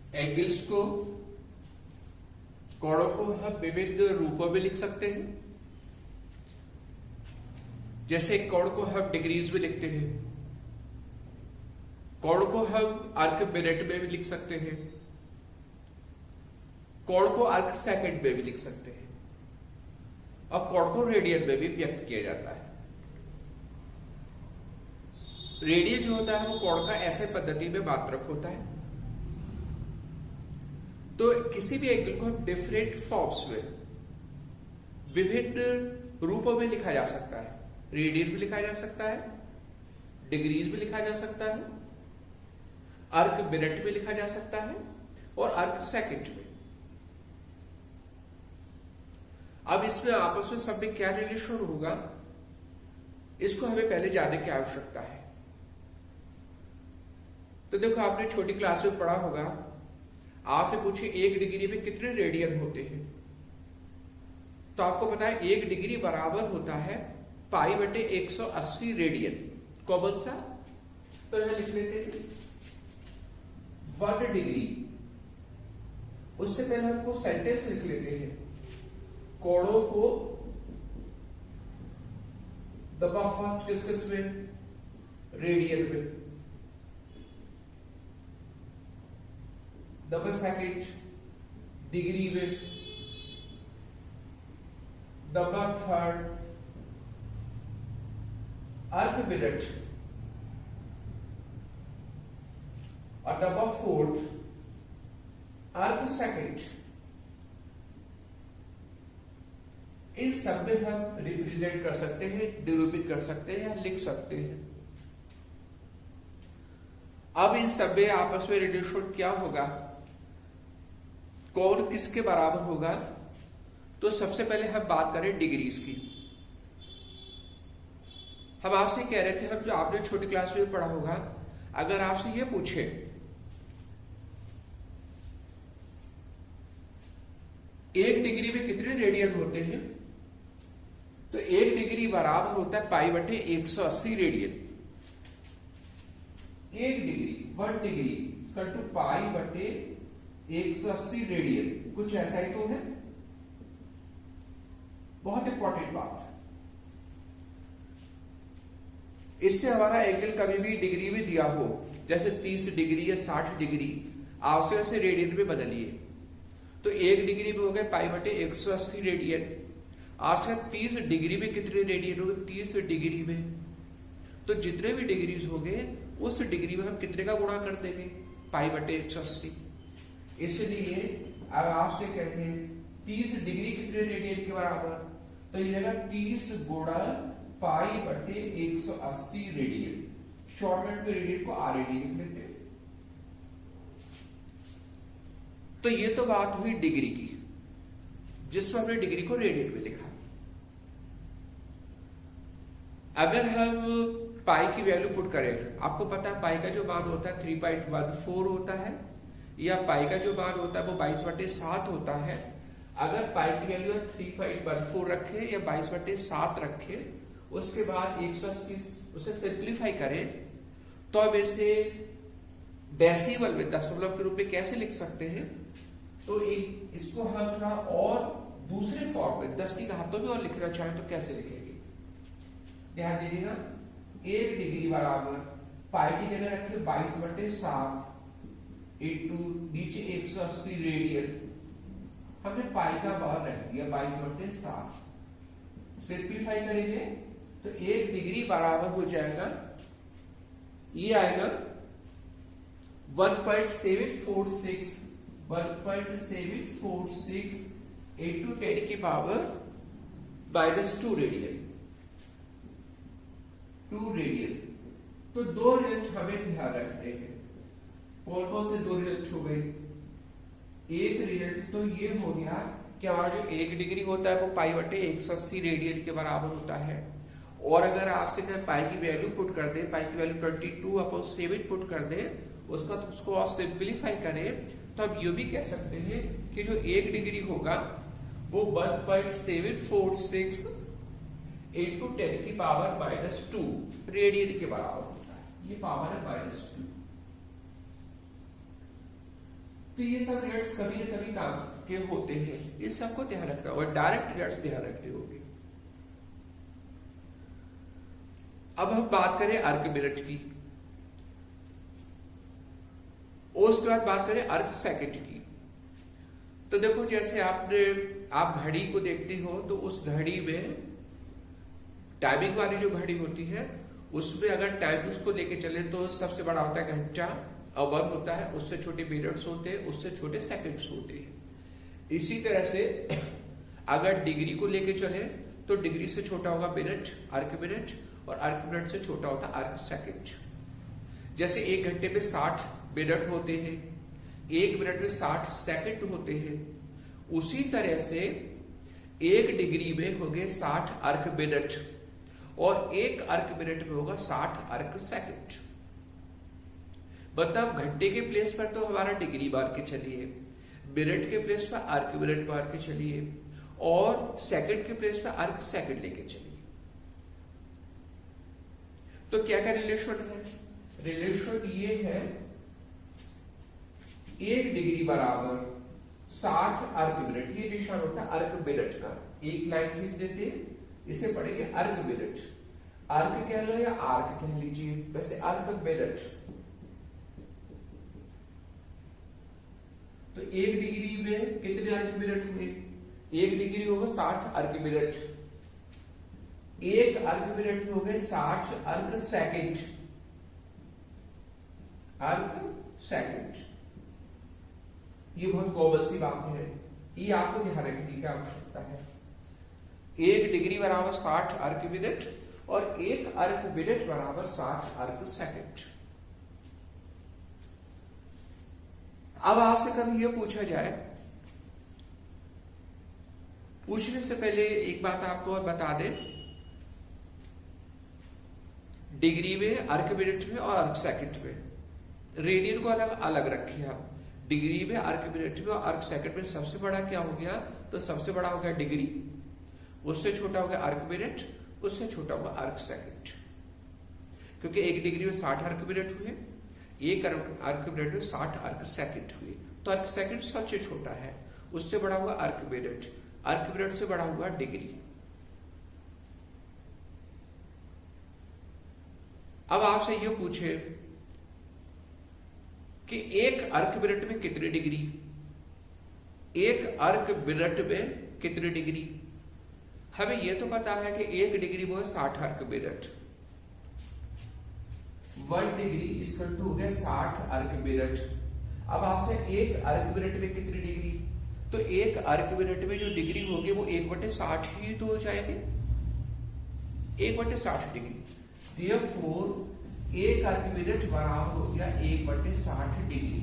Angles को, कोणों को हम विभिन्न रूपों में लिख सकते हैं। जैसे कोण को हम डिग्रीज में लिखते हैं, कोण को हम अर्क मिनट में भी लिख सकते हैं, कोण को अर्क सेकंड में भी लिख सकते हैं, और कोण को रेडियन में भी व्यक्त किया जाता है। रेडियन जो होता है वो कोण का ऐसे पद्धति में मात्रक होता है। तो किसी भी एंगल को हम डिफरेंट फॉर्म्स में, विभिन्न रूपों में लिखा जा सकता है। रेडियन में लिखा जा सकता है, डिग्रीज में लिखा जा सकता है, अर्क मिनट में लिखा जा सकता है, और अर्क सेकंड में। अब इसमें आपस में सब में क्या रिलेशन होगा, इसको हमें पहले जानने की आवश्यकता है। तो देखो, आपने छोटी क्लास में पढ़ा होगा, आपसे पूछे 1 डिग्री में कितने रेडियन होते हैं, तो आपको पता है 1 डिग्री बराबर होता है पाई बटे 180 रेडियन। कॉमन सा, तो यहां लिख लेते हैं 1 डिग्री। उससे पहले हमको सेंटेंस लिख लेते हैं, कोणों को दबा फर्स्ट किस में, रेडियन में, दबा सेकंड डिग्री में, दबा थर्ड अर्क मिनट, और दबा फोर्थ अर्क सेकंड। इस सब में हम रिप्रेजेंट कर सकते हैं, निरूपित कर सकते हैं, या लिख सकते हैं। अब इन सब में आपस में रिलेशन क्या होगा, कोण किसके बराबर होगा, तो सबसे पहले हम बात करें डिग्रीज की। हम आपसे कह रहे थे, हम जो आपने छोटी क्लास में पढ़ा होगा, अगर आपसे ये पूछे 1 डिग्री में कितने रेडियन होते हैं, तो 1 डिग्री बराबर होता है पाई बटे 180 radian. 1 degree 1 degree equal to pi बटे 180 रेडियन, कुछ ऐसा ही तो है। बहुत इंपॉर्टेंट बात, इससे हमारा एंगल कभी भी डिग्री में दिया हो, जैसे 30 डिग्री या 60 डिग्री, आवश्यक से रेडियन में बदलिए। तो 1 डिग्री में हो गए पाई बटे 180 रेडियन। आवश्यक 30 डिग्री में कितने रेडियन हो गए, 30 डिग्री में। तो जितने भी डिग्रीज हो गए, उस डिग्री में हम कितने का गुणा कर देंगे, पाई बटे 180। इसलिए अब आपसे कहते हैं 30 डिग्री कितने रेडियन के बराबर, तो ये 30 गुणा पाई बटे 180 रेडियन। शॉर्टकट में रेडियन को आर रेडियन लिख लेते हैं। तो ये तो बात हुई डिग्री की, जिसमें हमने डिग्री को रेडियन में लिखा। अगर हम पाई की वैल्यू पुट करें, आपको पता है पाई का जो मान होता है 3.14 होता है, या पाई का जो मान होता है वो 22/7 होता है। अगर पाई की वैल्यू 3.14 रखे या 22/7 रखे, उसके बाद 180 उसे सिंप्लीफाई करें, तो अब इसे डेसिमल में, दशमलव के रूप में कैसे लिख सकते हैं, तो इसको हम थोड़ा और दूसरे फॉर्म में 10 की घातों में और लिखना चाहें तो कैसे लिखेंगे, ध्यान दीजिएगा। 1 डिग्री बराबर पाई की जगह रखे 22/7 इंटू नीचे 180 रेडियन। हमने पाई का मान रख दिया 22/7। सिंप्लीफाई करेंगे तो 1 डिग्री बराबर हो जाएगा, ये आएगा 1.746 इंटू 10 की पावर -2 रेडियन। 2 रेडियन। तो 2 रिजल्ट हमें ध्यान रखने हैं। कौन से 2 रिजल्ट हो गए, एक रिजल्ट तो ये हो गया कि हमारा जो 1 डिग्री होता है वो पाई बटे 180 रेडियन के बराबर होता है। और अगर आपसे कहें पाई की वैल्यू पुट कर दे, पाई की वैल्यू 22/7 पुट कर दे, उसको और सिंप्लीफाई करें, तो आप ये भी कह सकते हैं कि जो 1 डिग्री होगा वो 1.746 इंटू 10 की पावर -2 रेडियन के बराबर होता है। ये पावर है -2। तो ये सब रिजल्ट्स कभी न कभी काम के होते हैं, इस सबको ध्यान रखना होगा, डायरेक्ट रिजल्ट्स ध्यान रखने होंगे। अब हम बात करें अर्क मिनट की, और उसके बाद बात करें अर्क सेकंड की। तो देखो जैसे आप घड़ी को देखते हो तो उस घड़ी में टाइमिंग वाली जो घड़ी होती है उसमें अगर टाइम उसको लेके चले तो सबसे बड़ा होता है घंटा, आवर होता है, उससे छोटे मिनट्स होते हैं, उससे छोटे सेकंड्स होते हैं। इसी तरह से अगर डिग्री को लेके चले तो डिग्री से छोटा होगा मिनट, अर्क मिनट, और अर्क मिनट से छोटा होता है अर्क सेकंड। जैसे 1 घंटे में 60 मिनट होते हैं, 1 मिनट में 60 सेकंड होते हैं, उसी तरह से 1 डिग्री में होंगे 60 अर्क मिनट, और 1 अर्क मिनट में होगा 60 अर्क सेकंड। मतलब घंटे के प्लेस पर तो हमारा डिग्री मार के चलिए, मिनट के प्लेस पर अर्क मिनट मार के चलिए, और सेकंड के प्लेस पर अर्क सेकंड लेके चलिए। तो क्या क्या रिलेशन है? रिलेशन ये है 1 डिग्री बराबर 60 अर्क मिनट, ये निशान होता है अर्क मिनट का। एक लाइन खींच देते हैं, इसे पढ़ेंगे अर्क मिनट। अर्क कह लो या आर्क कह लीजिए, वैसे अर्क मिनट। तो 1 डिग्री में कितने अर्क मिनट हुए? 1 डिग्री होगा 60 अर्क मिनट, 1 अर्क मिनट में हो गए 60 अर्क सेकंड, अर्क सेकंड। ये बहुत कॉमन सी बात है, ये आपको ध्यान रखने की आवश्यकता है। 1 डिग्री बराबर 60 अर्क मिनट, और 1 अर्क मिनट बराबर 60 अर्क सेकंड। अब आपसे कभी यह पूछा जाए, पूछने से पहले एक बात आपको और बता दें, डिग्री में, अर्क मिनट में और अर्क सेकंड में, रेडियन को अलग अलग रखिए आप। डिग्री में, अर्क मिनट में और अर्क सेकंड में सबसे बड़ा क्या हो गया? तो सबसे बड़ा हो गया डिग्री, उससे छोटा हो गया अर्क मिनट, उससे छोटा होगा अर्क सेकंड। क्योंकि 1 डिग्री में 60 अर्क मिनट हुए, 1 अर्क मिनट में 60 अर्क सेकंड हुए, तो अर्क सेकंड सबसे छोटा है, उससे बड़ा हुआ अर्क मिनट, अर्क मिनट से बड़ा हुआ डिग्री। अब आपसे यह पूछे कि 1 अर्क मिनट में कितनी डिग्री, 1 अर्क मिनट में कितनी डिग्री? हमें यह तो पता है कि 1 डिग्री वो है 60 अर्क मिनट, 1 डिग्री इसका हो गया 60 अर्क मिनट। अब आपसे 1 अर्क मिनट में कितनी डिग्री? तो 1 अर्क मिनट में जो डिग्री होगी वो 1/60 ही तो हो जाएगी, 1/60 डिग्री। Therefore 1 अर्क मिनट बराबर हो गया 1/60 डिग्री।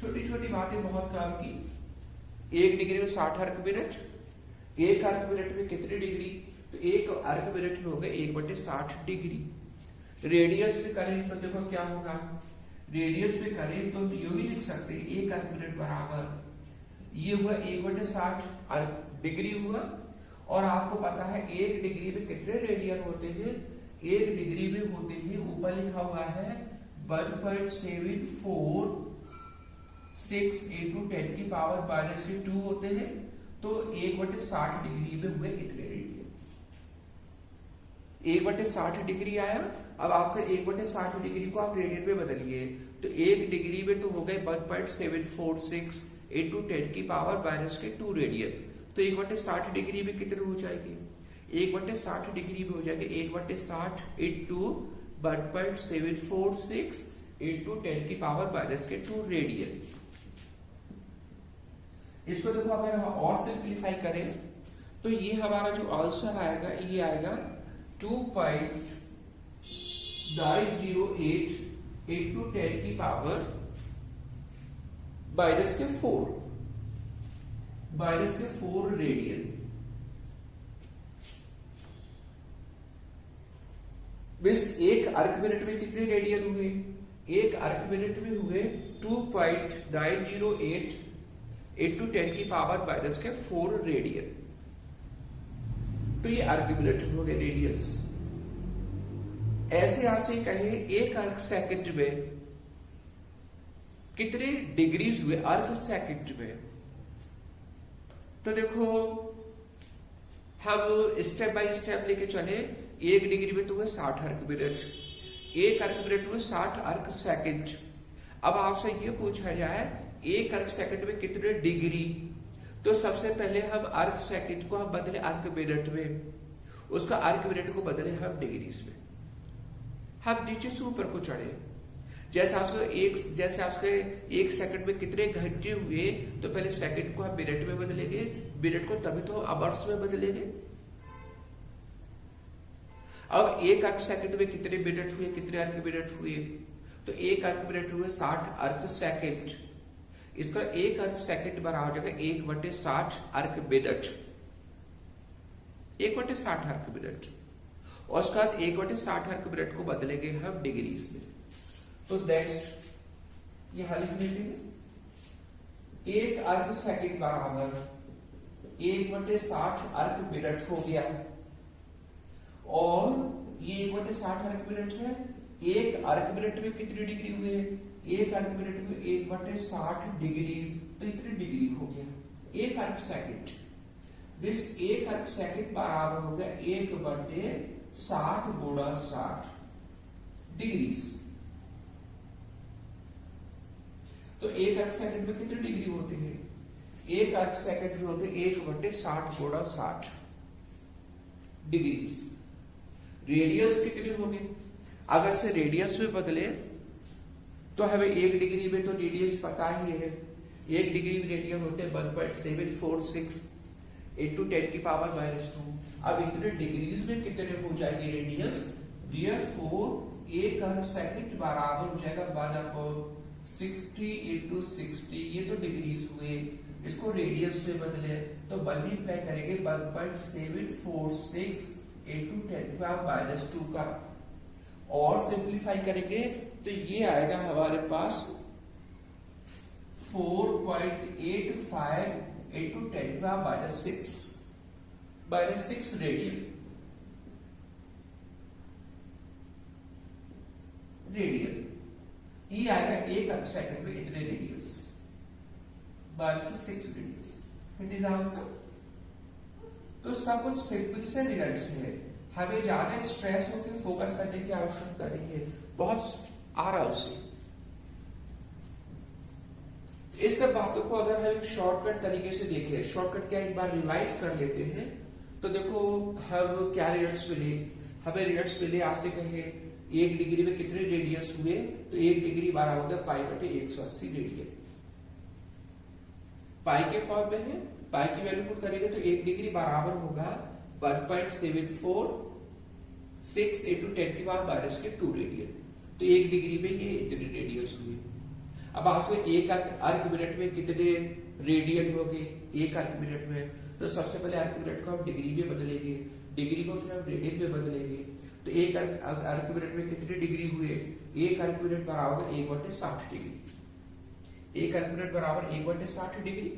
छोटी छोटी बातें बहुत काम की। 1 डिग्री में 60 अर्क मिनट, 1 अर्क मिनट में कितनी डिग्री? तो 1 अर्क मिनट में हो गया 1/60 डिग्री। रेडियस में करें तो देखो क्या होगा, रेडियस में करें तो यू भी लिख सकते हैं 1 अर्क मिनट बराबर ये हुआ 1/60 डिग्री हुआ। और आपको पता है 1 डिग्री में कितने रेडियन होते हैं? 1 डिग्री में होते हैं, ऊपर लिखा हुआ है 1.746 × 10⁻² होते हैं। तो 1/60 डिग्री में हुए इतने रेडियन, 1/60 डिग्री आया। अब आपका 1/60 डिग्री को आप रेडियन में बदलिए, तो 1 डिग्री में तो हो गए 1.746 × 10⁻² रेडियन। तो 1/60 डिग्री में कितने हो जाएगी? 1/60 डिग्री में हो जाएगी 1/60 × 1.746 × 10⁻² रेडियन। इसको देखो अगर हम और सिंप्लीफाई करें तो ये हमारा जो आंसर आएगा ये आएगा 2.908 × 10⁻⁴ रेडियन। बस 1 अर्क मिनट में कितने रेडियन हुए? 1 अर्क मिनट में हुए 2.908 × 10⁻⁴ रेडियन। तो ये अर्क मिनट हो गए रेडियस। ऐसे आपसे कहें 1 अर्क सेकंड में कितने डिग्रीज हुए अर्थ सेकंड में। तो देखो हम स्टेप बाय स्टेप लेके चले। 1 डिग्री में तो हुए 60 अर्क मिनट, 1 अर्क मिनट हुए 60 अर्क सेकंड। अब आपसे ये पूछा जाए 1 अर्क सेकंड में कितने डिग्री, तो सबसे पहले हम अर्क सेकंड को हम बदले अर्क मिनट में, उसका अर्क मिनट को बदले हम डिग्रीज में। हम नीचे से ऊपर को चढ़े, जैसे आपके 1 सेकंड में कितने घंटे हुए, तो पहले सेकंड को हम मिनट में बदलेंगे, मिनट को तभी तो आवर्स में बदलेंगे। अब 1 अर्क सेकंड में कितने मिनट हुए, कितने अर्क मिनट हुए, तो 1 अर्क मिनट हुए 60 अर्क सेकंड। इसका 1 अर्क सेकंड बराबर हो जाएगा 1/60 अर्क मिनट, 1/60 अर्क मिनट। और उसके बाद 1/60 अर्क मिनट को बदलेंगे हम डिग्रीज में। तो नेक्स्ट ये लिख लेते हैं, 1 अर्क सेकंड बराबर 1/60 अर्क मिनट हो गया। और ये 1/60 अर्क मिनट है, 1 अर्क मिनट में कितनी डिग्री हुए, 1 अर्क मिनट में 1/60 डिग्री, तो इतनी डिग्री हो गया 1 अर्क सेकंड। दिस 1 अर्क सेकंड बराबर हो गया 1/60 गुणा 60 डिग्रीज। तो 1 अर्क सेकंड में कितने डिग्री होते हैं, 1 अर्क सेकंड में होते 1/60 गुणा 60 डिग्रीज। रेडियस कितने होंगे, अगर से रेडियस में बदले तो हमें 1 डिग्री में तो रेडियस पता ही है, 1 डिग्री में रेडियस होते हैं 1.746 into 10⁻²। अब इतने डिग्रीज में कितने हो जाएंगे रेडियस, देयरफॉर 1 अर्क सेकंड बराबर हो जाएगा 1/60 into 60, ये तो डिग्रीज हुए। इसको रेडियस में बदले तो मल्टीप्लाई करेंगे 1.746 into 10⁻² का, और सिंप्लीफाई करेंगे तो ये आएगा हमारे पास 4.85 into 10⁻6 रेडियन। ये आएगा 1 अर्क सेकंड में इतने radius, 6 radius. It is answer. तो सब कुछ सिंपल से रिजल्ट्स है, हमें ज्यादा स्ट्रेस होकर फोकस करने की आवश्यकता नहीं है, बहुत आराम से। इस सब बातों को अगर हम एक शॉर्टकट तरीके से देखें, शॉर्टकट क्या एक बार रिवाइज कर लेते हैं, तो देखो हम क्या रिजल्ट्स मिले, हमें रिजल्ट्स मिले आपसे कहे 1 डिग्री में कितने रेडियस हुए, तो 1 डिग्री बराबर हो गया π/180 रेडियन। पाई के फॉर्म में है, पाई की वैल्यू पुट करेंगे तो 1 डिग्री बराबर होगा 1.746 into 10⁻² रेडियन। तो 1 डिग्री में ये इतने रेडियस हुए। अब आपसे 1 अर्क मिनट में कितने रेडियन हो गए, 1 अर्क मिनट में, तो सबसे पहले अर्क मिनट को हम डिग्री में बदलेंगे, डिग्री को फिर हम रेडियन में बदलेंगे। तो 1 अर्क मिनट में कितने डिग्री हुए, 1 अर्क मिनट बराबर 1/60 डिग्री, 1 अर्क मिनट बराबर 1/60 डिग्री।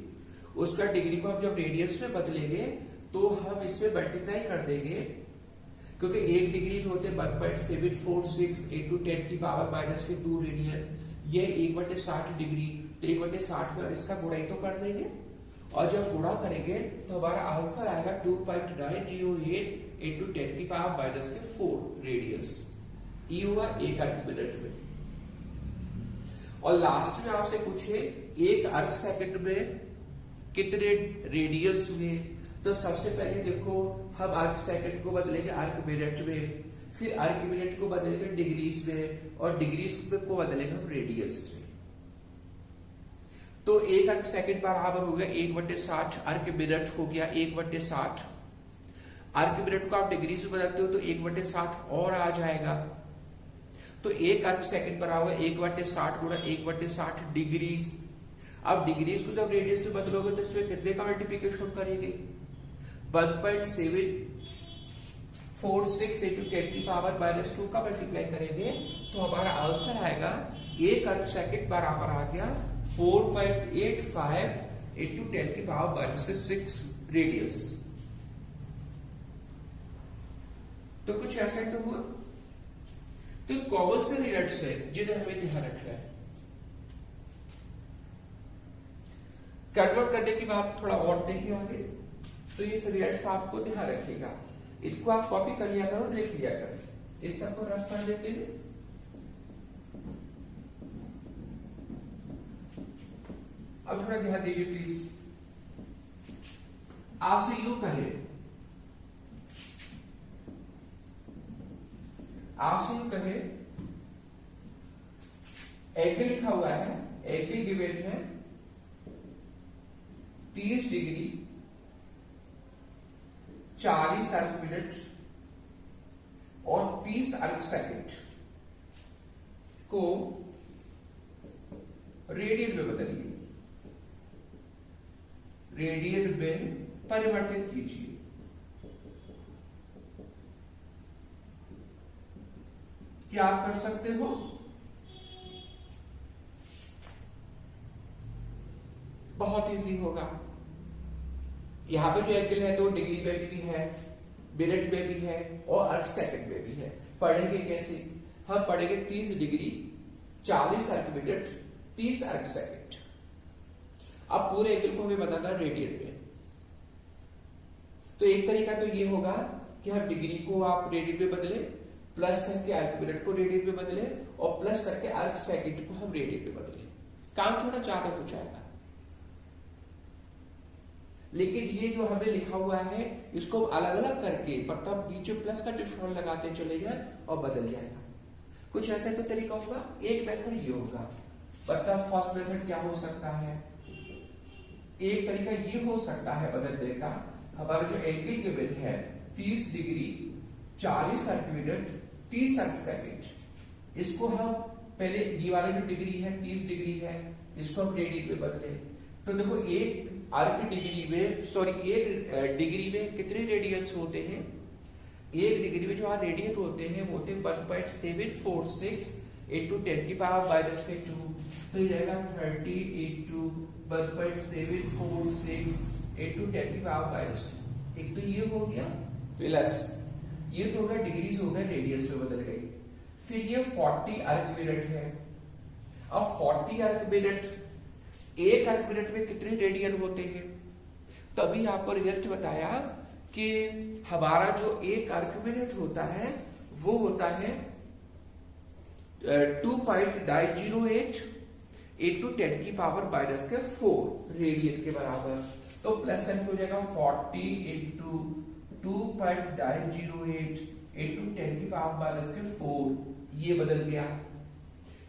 उसका डिग्री को हम जब रेडियस में बदलेंगे तो हम इसमें मल्टीप्लाई कर देंगे, क्योंकि 1 डिग्री में होते 1.746 into 10⁻² रेडियन, ये 1/60 डिग्री, तो 1/60 में इसका गुणा तो कर देंगे, और जब गुणा करेंगे तो हमारा आंसर आएगा 2.908 into 10⁻⁴ रेडियस। ये हुआ 1 अर्क मिनट में। और लास्ट में आपसे पूछे 1 अर्क सेकंड में कितने रेडियस हुए, तो सबसे पहले देखो हम अर्क सेकंड को बदलेंगे अर्क मिनट में, फिर अर्क मिनट को बदलेंगे डिग्रीज में, और डिग्रीज को बदलेंगे हम रेडियस में। तो 1 अर्क सेकंड बराबर हो गया 1/60 अर्क मिनट हो गया 1/60। अर्क मिनट को आप डिग्रीज में बदलते हो तो 1/60 और आ जाएगा, तो 1 अर्क सेकंड बराबर 1/60 गुणा 1/60 डिग्रीज। अब डिग्रीज को जब रेडियस में बदलोगे तो इसमें कितने का मल्टीप्लीकेशन करेंगे, 1.746 into 10⁻² का मल्टीप्लाई करेंगे, तो हमारा आंसर आएगा 1 अर्क सेकंड बराबर आ गया 4.85 into 10⁻⁶ रेडियस। तो कुछ ऐसा ही तो हुआ। तो कॉमन से रिजल्ट्स है जिन्हें हमें ध्यान रखना है। कन्वर्ट करने की बात थोड़ा और देखिए आगे, तो ये रिजल्ट आपको ध्यान रखिएगा, इनको आप कॉपी कर लिया करो, लिख लिया करो। इस सबको रफ कर देते हैं। अब थोड़ा ध्यान दीजिए प्लीज। आपसे यूं कहे, आपसे यूं कहे, एंगल लिखा हुआ है, एंगल गिवन है 30 डिग्री 40 अर्क मिनट और 30 अर्क सेकंड को रेडियन में बदलिए, रेडियन में परिवर्तित कीजिए। क्या आप कर सकते हो? बहुत इजी होगा। यहां पे जो एंगल है 2 डिग्री में भी है, मिनट में भी है और अर्क सेकंड में भी है। पढ़ेंगे कैसे? हम पढ़ेंगे 30 डिग्री 40 अर्क मिनट 30 अर्क सेकंड। अब पूरे एंगल को हमें बदलना रेडियन में। तो एक तरीका तो ये होगा कि हम डिग्री को आप रेडियन में बदले, प्लस करके अर्क मिनट को रेडियन में बदले और प्लस करके अर्क सेकंड को हम रेडियन में बदले। काम थोड़ा ज्यादा हो जाएगा, लेकिन ये जो हमने लिखा हुआ है इसको अलग अलग करके मतलब बीच में प्लस का निशान लगाते चले जाए और बदल जाएगा। कुछ ऐसा तो तरीका होगा। एक मेथड ये होगा, मतलब फर्स्ट मेथड क्या हो सकता है, एक तरीका ये हो सकता है बदलने का। हमारा जो एंगल गिवन है 30 डिग्री 40 अर्क मिनट 30 अर्क सेकंड, इसको हम पहले ये वाला जो डिग्री है 30 डिग्री है, इसको हम रेडियन में बदले। तो देखो एक अर्क डिग्री में, सॉरी एक डिग्री में कितने रेडियंस होते हैं? एक डिग्री में जो रेडियन होते हैं वो होते हैं 1.746 into 10 की पावर -2। तो ये जाएगा 30 into 1.746 into 10 की पावर -2। एक तो ये हो गया, प्लस ये तो होगा डिग्रीज हो गए, रेडियंस में बदल गई। फिर ये 40 अर्क मिनट है। अब 40 अर्क मिनट, एक अर्क मिनट में कितने रेडियन होते हैं? तो अभी आपको रिजल्ट बताया कि हमारा जो एक अर्क मिनट होता है वो होता है 2.908 into 10 की पावर -4 रेडियन के बराबर। तो प्लस करके हो जाएगा 40 into 2.908 into 10 की पावर -4, ये बदल गया।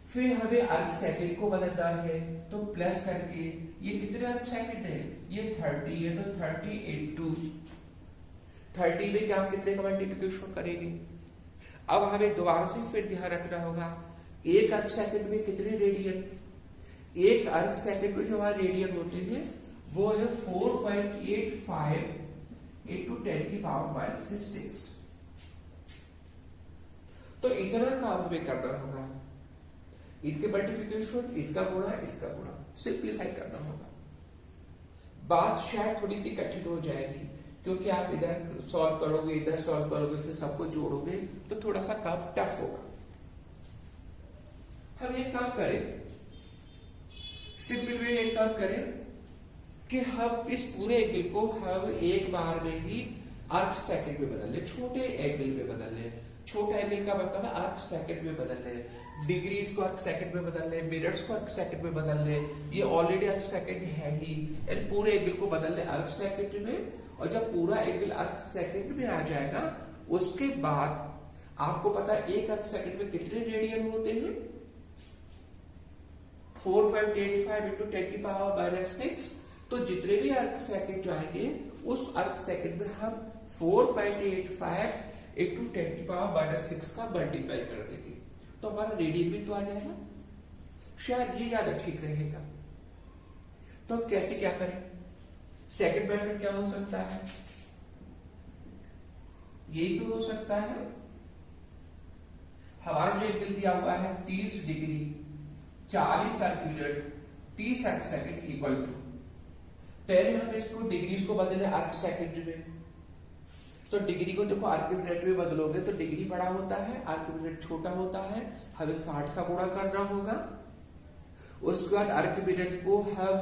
फिर हमें अर्क सेकंड को बदलना है, तो प्लस करके ये कितने अर्क सेकंड है? ये 30 है, तो 30 into 30 में क्या कितने का मल्टीप्लिकेशन करेंगे? अब हमें दोबारा से फिर ध्यान रखना होगा, एक अर्क सेकंड में कितने रेडियन? एक अर्क सेकंड में जो हमारे रेडियन होते हैं वो है 4.85 into 10 की पावर -6। तो इतना काम हमें करना होगा, इनके मल्टीप्लिकेशन, इसका गुणा इसका गुणा, सिंप्लीफाई करना होगा। बात शायद थोड़ी सी कठिन हो जाएगी क्योंकि आप इधर सॉल्व करोगे, इधर सॉल्व करोगे, फिर सबको जोड़ोगे तो थोड़ा सा काम टफ होगा। हम एक काम करें, सिंपल वे एक काम करें कि हम इस पूरे एंगल को हम एक बार में ही अर्क सेकंड में बदल ले, छोटे एंगल में बदल ले। छोटा एंगल का मतलब है अर्क सेकंड में बदल ले, डिग्रीज को अर्क सेकंड में बदल ले, मिनट्स को अर्क सेकंड में बदल ले। ये ऑलरेडी अर्क सेकंड है ही, पूरे एंगल को बदल ले अर्क सेकंड में। और जब पूरा एंगल अर्क सेकंड में आ जाएगा उसके बाद आपको पता है एक अर्क सेकंड में कितने रेडियन होते हैं? 4.85 into 10 की पावर -6। तो जितने भी अर्क सेकंड जाएंगे उस अर्क सेकंड में हम 4.85 into 10 की पावर -6 का मल्टीप्लाई कर देंगे, तो हमारा रेडियन भी तो आ जाएगा। शायद ये ज्यादा ठीक रहेगा। तो अब कैसे क्या करें? सेकंड मेथड क्या हो सकता है? यही तो हो सकता है, हमारा जो एंगल दिया हुआ है 30 डिग्री 40 अर्क मिनट 30 अर्क सेकंड इक्वल टू, पहले हम इसको डिग्रीज को बदले अर्क सेकंड में। तो डिग्री को देखो अर्क मिनट में बदलोगे तो डिग्री बड़ा होता है, अर्क मिनट छोटा होता है, हमें 60 का गुणा करना होगा। उसके बाद अर्क मिनट को हम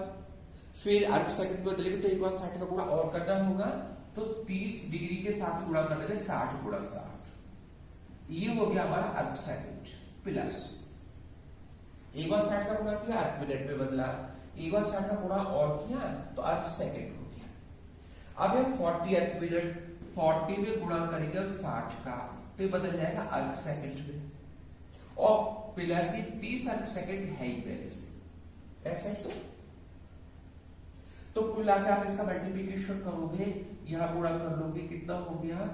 फिर अर्क सेकंड में बदलेगा तो एक बार 60 का गुणा और करना होगा, तो 30 डिग्री के साथ गुणा कर देंगे 60 गुणा 60। ये हो गया हमारा अर्क सेकंड प्लस एक बार 60 का गुणा किया अर्क मिनट में बदला, एक बार 60 का गुणा और किया तो अर्क सेकंड हो गया। अब है 40 अर्क मिनट, 40 में गुणा करेंगे 60 का तो ये बदल जाएगा अर्क सेकंड में, और प्लस ये 30 अर्क सेकंड है ही पहले से, ऐसा ही तो कुल आकर आप इसका मल्टीप्लीकेशन करोगे, यहां गुणा कर लोगे, कितना हो गया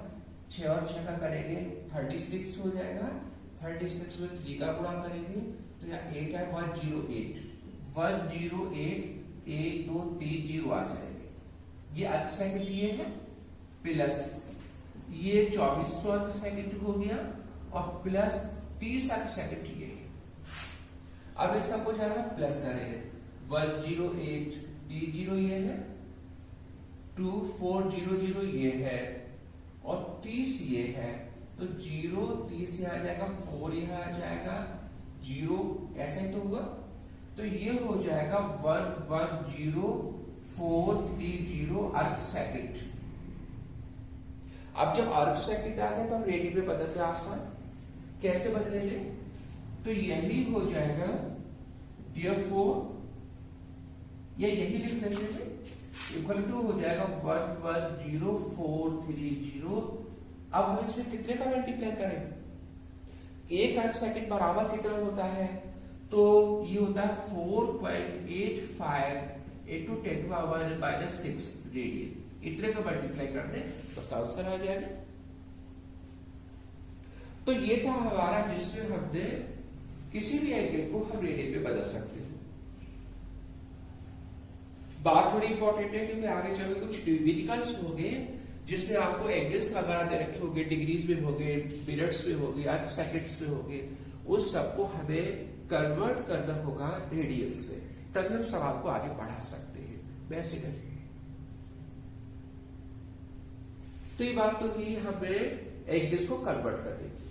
6 और 6 का करेंगे 36 हो जाएगा, 36 में 3 का गुणा करेंगे तो यहाँ 8 है 108, 1 2 3 0 आ जाएंगे। ये अर्क सेकंड ये है, प्लस ये 2400 अर्क सेकंड हो गया, और प्लस 30 अर्क सेकंड ये है। अब इस सबको जो है प्लस करेंगे, 108 30 ये है, 2400 ये है, और 30 ये है, तो 0 30 यहाँ आ जाएगा, 4 यहाँ आ जाएगा, 0 ऐसा ही तो हुआ, तो ये हो जाएगा 110,430 अर्क सेकंड। अब जब अर्क सेकंड आ गया तो हम रेडियन में बदलते आसान, कैसे बदलेंगे, तो यही हो जाएगा therefore या यही लिख लेंगे, इक्वल टू हो जाएगा 110,430। अब हम इसमें कितने का मल्टीप्लाई करें, एक अर्क सेकंड बराबर कितना होता है, तो ये होता है 4.85 into 10⁻⁻6 रेडियन, इतने का मल्टीप्लाई कर दे बस आंसर आ जाएगा। तो ये था हमारा जिसमें हमने किसी भी एंगल को हम रेडियन में बदल सकते हैं। बात थोड़ी इंपॉर्टेंट है क्योंकि आगे चलकर कुछ न्यूमेरिकल्स होंगे जिसमें आपको एंगल्स वगैरह दे रखे होंगे, डिग्रीज में होंगे, मिनट्स में होंगे, अर्क सेकंड्स में होंगे, उस सबको हमें कन्वर्ट करना होगा रेडियंस में, तभी हम सवाल को आगे बढ़ा सकते हैं। वैसे नहीं तो ये बात तो ही हमें एंगल्स को कन्वर्ट करने की।